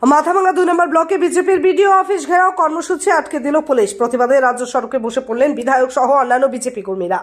মাথাভাঙা 2 নম্বর ব্লকে বিজেপির BDO office ঘেরাও কর্মসূচি আটকে দিল পুলিশ। প্রতিবাদে রাজ্য সড়কে বসে পড়লেন বিধায়ক সহ অন্যান্য বিজেপি কর্মীরা।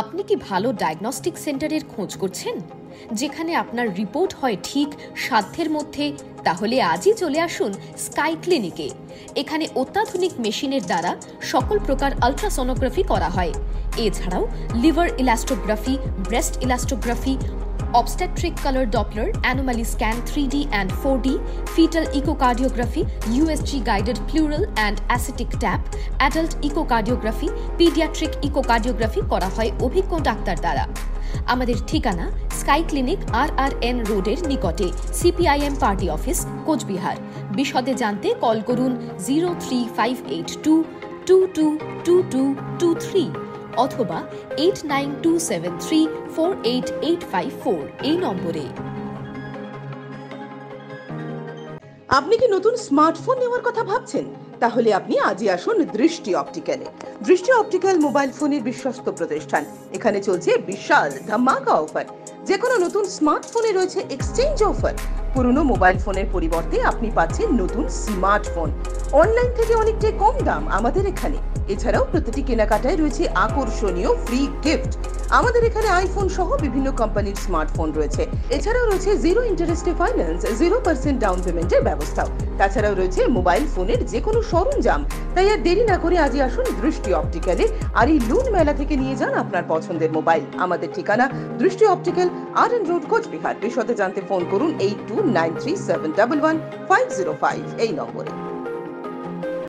আপনি কি ভালো ডায়াগনস্টিক সেন্টারের খোঁজ করছেন, যেখানে আপনার রিপোর্ট হয় ঠিক সাধ্যের মধ্যে? তাহলে আজই চলে আসুন স্কাই ক্লিনিকে। এখানে অত্যাধুনিক মেশিনের দ্বারা সকল প্রকার আলট্রাসোনোগ্রাফি করা হয়। এছাড়াও liver elastography, breast elastography, obstetric color Doppler, anomaly scan 3D and 4D, fetal echocardiography, USG guided pleural and ascitic tap, adult echocardiography, pediatric echocardiography করা হয় অভিজ্ঞ ডাক্তার দ্বারা। আমাদের ঠিকানা স্কাই ক্লিনিক RRN রোডের নিকটে, CPIM পার্টি অফিস, কোচবিহার। বিশদে জানতে কল করুন 03582222223 অথবা 8927348854 এই নম্বরে। আপনি কি নতুন স্মার্টফোন নেওয়ার কথা ভাবছেন? তাহলে আপনি আজই আসুন দৃষ্টি অপটিক্যালে। দৃষ্টি অপটিক্যাল মোবাইল ফোনের বিশ্বস্ত প্রতিষ্ঠান। এখানে চলছে বিশাল ধামাকা অফার। যে কোনো নতুন স্মার্টফোনে রয়েছে এক্সচেঞ্জ অফার। পুরনো মোবাইল ফোনের পরিবর্তে আপনি পাচ্ছেন নতুন স্মার্টফোন অনলাইন থেকে অনেকটাই কম দাম আমাদের এখানে। এছাড়াও প্রতিটি কেনাকাটায় রয়েছে আকর্ষণীয় ফ্রি গিফট। আমাদের এখানে আইফোন সহ বিভিন্ন কোম্পানির স্মার্টফোন রয়েছে। এছাড়াও রয়েছে 0 ইন্টারেস্টে ফাইন্যান্স, 0% ডাউন পেমেন্টের ব্যবস্থাও। তাছাড়াও রয়েছে মোবাইল ফোনের যে কোনো সরঞ্জাম। তাই আর দেরি না করে আজই আসুন দৃষ্টি অপটিক্যালে, আর এই লুন মেলা থেকে নিয়ে যান আপনার পছন্দের মোবাইল। আমাদের ঠিকানা দৃষ্টি অপটিক্যাল, RN রোড, কোচবিহার। বিশদে জানতে ফোন করুন 8293711505 এই নম্বরে।